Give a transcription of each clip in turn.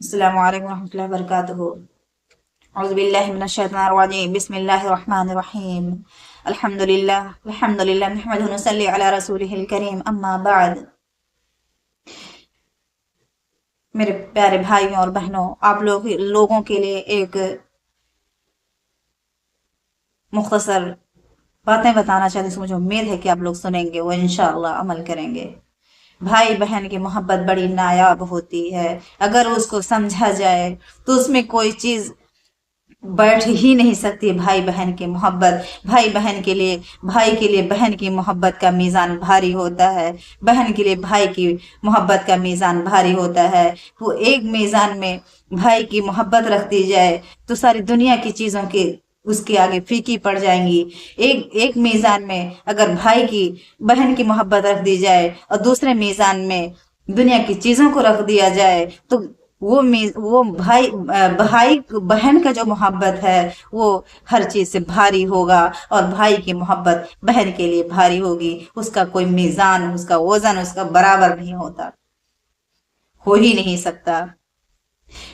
अस्सलामु अलैकुम रहमतुल्लाहि व बरकातुहू। औज़ु बिल्लाहि मिनश शैतानिर रजीम। बिस्मिल्लाहिर रहमानिर रहीम। अल्हम्दुलिल्लाह नहमदुहु व नसल्ली अला रसूलिहिल करीम। अम्मा बाद। मेरे प्यारे भाइयों और बहनों, आप लोगों के लिए एक मुख्तसर बातें बताना चाहती हूँ। मुझे उम्मीद है कि आप लोग सुनेंगे, वो इंशाअल्लाह अमल करेंगे। भाई बहन की मोहब्बत बड़ी नायाब होती है। अगर उसको समझा जाए तो उसमें कोई चीज बैठ ही नहीं सकती। भाई बहन की मोहब्बत, भाई के लिए बहन की मोहब्बत का मीज़ान भारी होता है। बहन के लिए भाई की मोहब्बत का मीज़ान भारी होता है। वो एक मीज़ान में भाई की मोहब्बत रख दी जाए तो सारी दुनिया की चीज़ों की उसके आगे फीकी पड़ जाएंगी। एक एक मीज़ान में अगर भाई की बहन की मोहब्बत रख दी जाए और दूसरे मीज़ान में दुनिया की चीज़ों को रख दिया जाए तो वो भाई बहन का जो मोहब्बत है वो हर चीज से भारी होगा और भाई की मोहब्बत बहन के लिए भारी होगी। उसका कोई मीज़ान, उसका वजन उसका बराबर नहीं होता, हो ही नहीं सकता।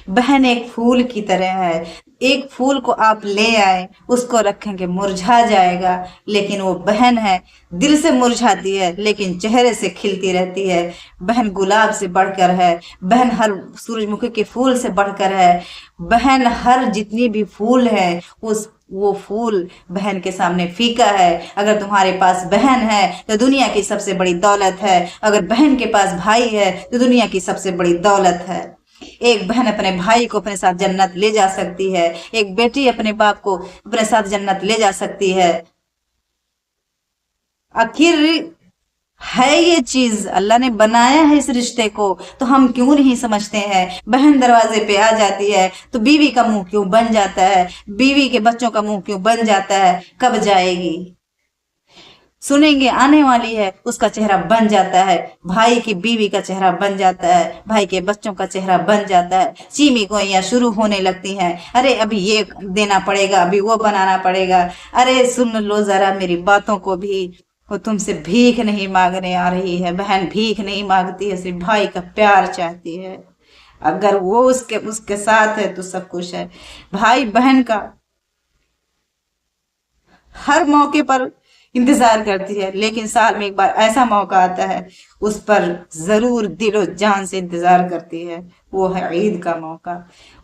बहन एक फूल की तरह है। एक फूल को आप ले आए, उसको रखेंगे मुरझा जाएगा, लेकिन वो बहन है, दिल से मुरझाती है लेकिन चेहरे से खिलती रहती है। बहन गुलाब से बढ़कर है, बहन हर सूरजमुखी के फूल से बढ़कर है। बहन हर जितनी भी फूल है उस वो फूल बहन के सामने फीका है। अगर तुम्हारे पास बहन है तो दुनिया की सबसे बड़ी दौलत है। अगर बहन के पास भाई है तो दुनिया की सबसे बड़ी दौलत है। एक बहन अपने भाई को अपने साथ जन्नत ले जा सकती है। एक बेटी अपने बाप को अपने साथ जन्नत ले जा सकती है। आखिर है ये चीज अल्लाह ने बनाया है इस रिश्ते को, तो हम क्यों नहीं समझते हैं। बहन दरवाजे पे आ जाती है तो बीवी का मुंह क्यों बन जाता है, बीवी के बच्चों का मुंह क्यों बन जाता है। कब जाएगी, सुनेंगे आने वाली है, उसका चेहरा बन जाता है। भाई की बीवी का चेहरा बन जाता है, भाई के बच्चों का चेहरा बन जाता है। चीमी गोइयां शुरू होने लगती हैं। अरे अभी ये देना पड़ेगा, अभी वो बनाना पड़ेगा। अरे सुन लो जरा मेरी बातों को भी, वो तुमसे भीख नहीं मांगने आ रही है। बहन भीख नहीं मांगती है, सिर्फ भाई का प्यार चाहती है। अगर वो उसके उसके साथ है तो सब कुछ है। भाई बहन का हर मौके पर इंतजार करती है, लेकिन साल में एक बार ऐसा मौका आता है उस पर जरूर दिलो जान से इंतजार करती है। वो है ईद का मौका।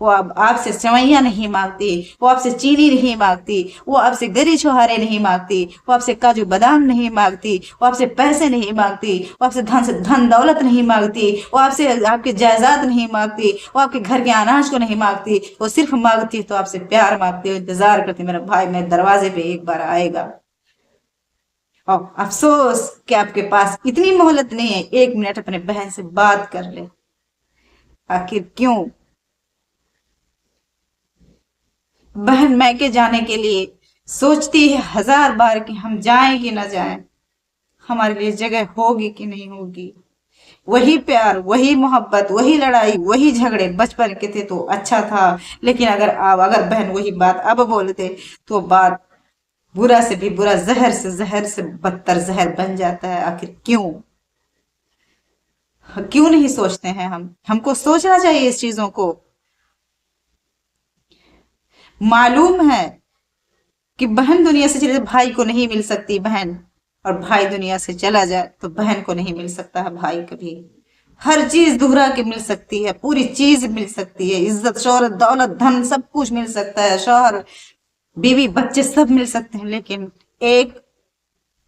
वो अब आपसे सेवैयां नहीं मांगती, वो आपसे चीनी नहीं मांगती, वो आपसे गरी छोहारे नहीं मांगती, वो आपसे काजू बादाम नहीं मांगती, वो आपसे पैसे नहीं मांगती, वो आपसे धन दौलत नहीं मांगती, वो आपसे आपके जायदाद नहीं मांगती, वो आपके घर के अनाज को नहीं मांगती। वो सिर्फ मांगती तो आपसे प्यार मांगती है, इंतजार करती मेरा भाई मेरे दरवाजे पे एक बार आएगा। और अफसोस कि आपके पास इतनी मोहलत नहीं है, 1 मिनट अपने बहन से बात कर ले। आखिर क्यों। बहन मैके जाने के लिए सोचती है 1000 बार कि हम जाएं कि ना जाएं, हमारे लिए जगह होगी कि नहीं होगी। वही प्यार, वही मोहब्बत, वही लड़ाई, वही झगड़े बचपन के थे तो अच्छा था। लेकिन अगर बहन वही बात अब बोलते तो बात बुरा से भी बुरा, जहर से बदतर जहर बन जाता है। आखिर क्यों, क्यों नहीं सोचते हैं हम। हमको सोचना चाहिए इस चीजों को। मालूम है कि बहन दुनिया से चले तो भाई को नहीं मिल सकती बहन, और भाई दुनिया से चला जाए तो बहन को नहीं मिल सकता है भाई कभी। हर चीज दोहरा के मिल सकती है, पूरी चीज मिल सकती है, इज्जत शोहरत दौलत धन सब कुछ मिल सकता है, शौहर बीवी बच्चे सब मिल सकते हैं, लेकिन एक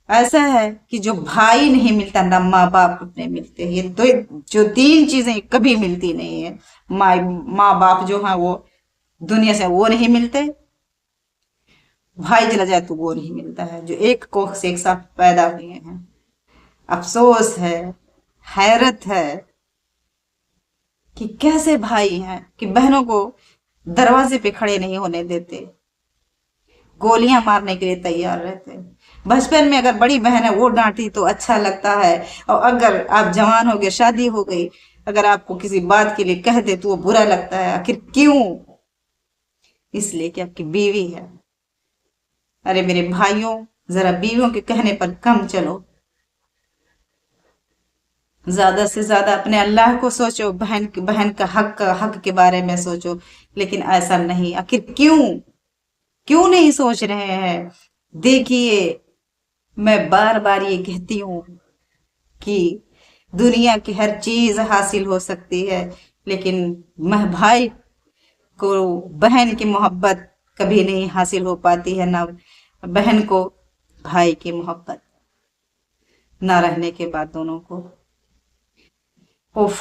ऐसा है कि जो भाई नहीं मिलता ना माँ बाप अपने मिलते हैं। ये दो जो 3 चीजें कभी मिलती नहीं है। माँ बाप जो है वो दुनिया से वो नहीं मिलते, भाई चला जाए तो वो नहीं मिलता है, जो एक कोख से एक साथ पैदा हुए हैं। अफसोस है, हैरत है कि कैसे भाई हैं कि बहनों को दरवाजे पे खड़े नहीं होने देते, गोलियां मारने के लिए तैयार रहते हैं। बचपन में अगर बड़ी बहन है वो डांटी तो अच्छा लगता है, और अगर आप जवान हो गए, शादी हो गई, अगर आपको किसी बात के लिए कह दे तो वो बुरा लगता है। आखिर क्यों, इसलिए कि आपकी बीवी है। अरे मेरे भाइयों, जरा बीवियों के कहने पर कम चलो। ज्यादा से ज्यादा अपने अल्लाह को सोचो, बहन का हक के बारे में सोचो। लेकिन ऐसा नहीं, आखिर क्यों क्यों नहीं सोच रहे हैं? देखिए, मैं बार बार ये कहती हूँ कि दुनिया की हर चीज हासिल हो सकती है, लेकिन भाई को बहन की मोहब्बत कभी नहीं हासिल हो पाती है, ना बहन को भाई की मोहब्बत, ना रहने के बाद दोनों को। उफ,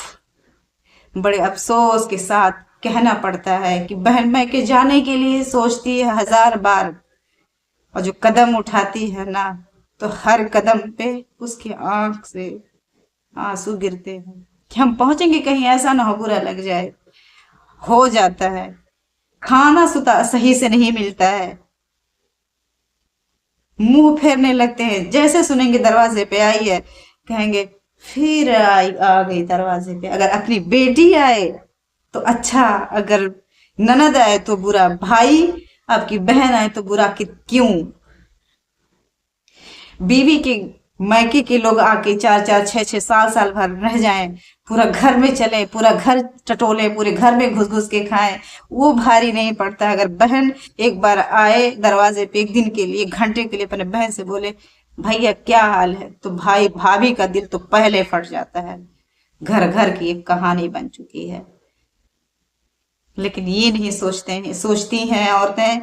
बड़े अफसोस के साथ कहना पड़ता है कि बहन मायके जाने के लिए सोचती है 1000 बार, और जो कदम उठाती है ना, तो हर कदम पे उसकी आंख से आंसू गिरते हैं कि हम पहुंचेंगे कहीं, ऐसा ना हो बुरा लग जाए। हो जाता है, खाना सुता सही से नहीं मिलता है, मुंह फेरने लगते हैं, जैसे सुनेंगे दरवाजे पे आई है, कहेंगे फिर आई, आ गई दरवाजे पे। अगर अपनी बेटी आए तो अच्छा, अगर ननद आए तो बुरा, भाई आपकी बहन आए तो बुरा, कि क्यों? बीवी के मायके के लोग आके 4 4 6 6 साल साल भर रह जाएं, पूरा घर में चले, पूरा घर टटोले, पूरे घर में घुस घुस के खाएं, वो भारी नहीं पड़ता। अगर बहन एक बार आए दरवाजे पे, एक दिन के लिए, 1 घंटे के लिए, अपने बहन से बोले भैया क्या हाल है, तो भाई भाभी का दिल तो पहले फट जाता है। घर घर की एक कहानी बन चुकी है। लेकिन ये नहीं सोचती हैं औरतें,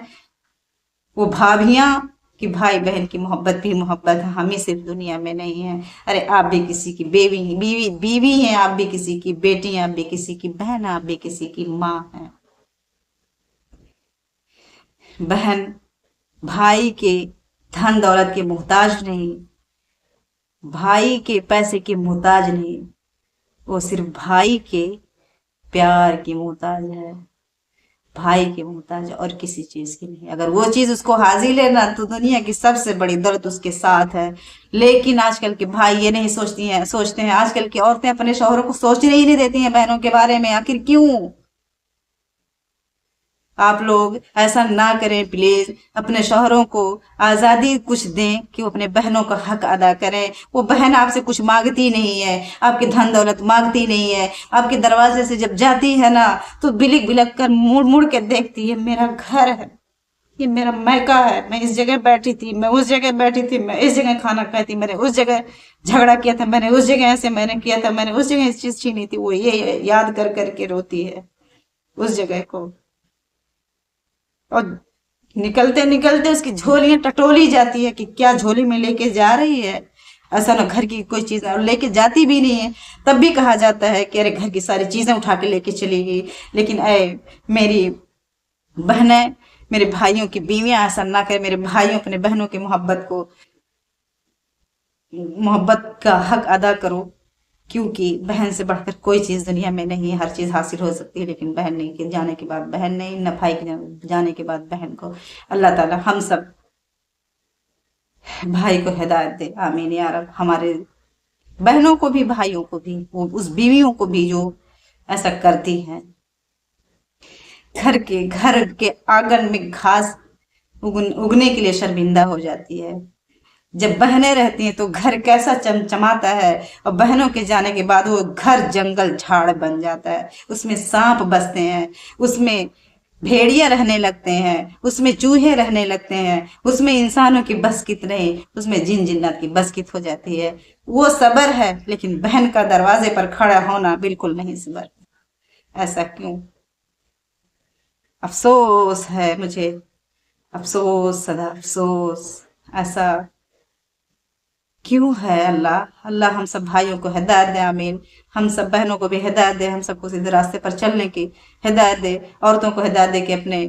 वो भाभियां, कि भाई बहन की मोहब्बत भी मोहब्बत है, हम ही सिर्फ दुनिया में नहीं है। अरे आप भी किसी की बीवी हैं, आप भी किसी की बेटी हैं, आप भी किसी की बहन, आप भी किसी की माँ हैं। बहन भाई के धन दौलत के मोहताज नहीं, भाई के पैसे की मोहताज नहीं, वो सिर्फ भाई के प्यार की मोहताज है, भाई की मोहताज है, और किसी चीज की नहीं। अगर वो चीज उसको हासिल है ना, तो दुनिया की सबसे बड़ी दौलत उसके साथ है। लेकिन आजकल के भाई ये नहीं सोचते हैं, आजकल की औरतें अपने शौहरों को सोचने ही नहीं देती हैं बहनों के बारे में। आखिर क्यों? आप लोग ऐसा ना करें प्लीज, अपने शौहरों को आजादी कुछ दें कि वो अपने बहनों का हक अदा करें। वो बहन आपसे कुछ मांगती नहीं है, आपकी धन दौलत मांगती नहीं है, आपके दरवाजे से जब जाती है ना, तो बिलक बिलक कर मुड़ मुड़ के देखती है, मेरा घर है, ये मेरा मैका है, मैं इस जगह बैठी थी, मैं उस जगह बैठी थी, मैं इस जगह खाना खाई थी, मैंने उस जगह झगड़ा किया था, मैंने उस जगह ऐसे मैंने किया था, मैंने उस जगह इस चीज छीनी थी। वो ये याद कर करके रोती है उस जगह को, और निकलते निकलते उसकी झोलियां टटोली जाती है कि क्या झोली में लेके जा रही है। ऐसा ना घर की कोई चीज, और लेके जाती भी नहीं है, तब भी कहा जाता है कि अरे घर की सारी चीजें उठा के लेके चली गई। लेकिन मेरी बहनें, मेरे भाइयों की बीवियां ऐसा ना करे, मेरे भाइयों अपने बहनों की मोहब्बत का हक अदा करो, क्योंकि बहन से बढ़कर कोई चीज दुनिया में नहीं है। हर चीज हासिल हो सकती है, लेकिन बहन नहीं के जाने के बाद बहन नहीं, न भाई के जाने के बाद बहन को। अल्लाह ताला हम सब भाई को हिदायत दे, आमीन या रब। हमारे बहनों को भी, भाइयों को भी, वो उस बीवियों को भी जो ऐसा करती हैं। घर के आंगन में घास उगने के लिए शर्मिंदा हो जाती है। जब बहनें रहती हैं तो घर कैसा चमचमाता है, और बहनों के जाने के बाद वो घर जंगल झाड़ बन जाता है। उसमें सांप बसते हैं, उसमें भेड़िया रहने लगते हैं, उसमें चूहे रहने लगते हैं, उसमें इंसानों की बस कित नहीं, उसमें जिन जिन्नात की बस कित हो जाती है। वो सबर है, लेकिन बहन का दरवाजे पर खड़ा होना बिल्कुल नहीं सबर। ऐसा क्यों? अफसोस है मुझे, अफसोस सदा अफसोस। ऐसा क्यों है? अल्लाह अल्लाह हम सब भाइयों को हिदायत दे, आमीन। हम सब बहनों को भी हिदायत दे, हम सबको सीधे रास्ते पर चलने की हिदायत दे। औरतों को हिदायत दे कि अपने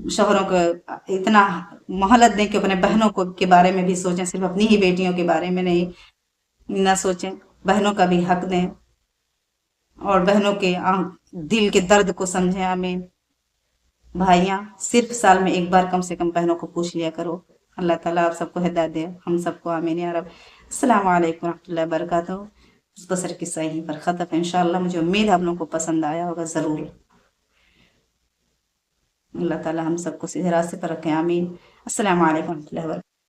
शोहरों को इतना मोहलत दें कि अपने बहनों को के बारे में भी सोचें, सिर्फ अपनी ही बेटियों के बारे में नहीं ना सोचें। बहनों का भी हक दें, और बहनों के दिल के दर्द को समझें, आमीन। भाइयाँ, सिर्फ साल में एक बार कम से कम बहनों को पूछ लिया करो। अल्लाह ताला आप सबको हिदायत दे, हम सबको, आमीन या रब। अस्सलाम वालेकुम रहमतुल्लाहि व बरकातहू। मुख्तसर किस्सा यहीं पर ख़त्म है। इंशाअल्लाह मुझे उम्मीद है आप लोगों को पसंद आया होगा ज़रूर। अल्लाह ताला हम सबको सीधे रास्ते पर रखें, आमीन। अस्सलाम वालेकुम रहमतुल्लाहि व बरकातहू।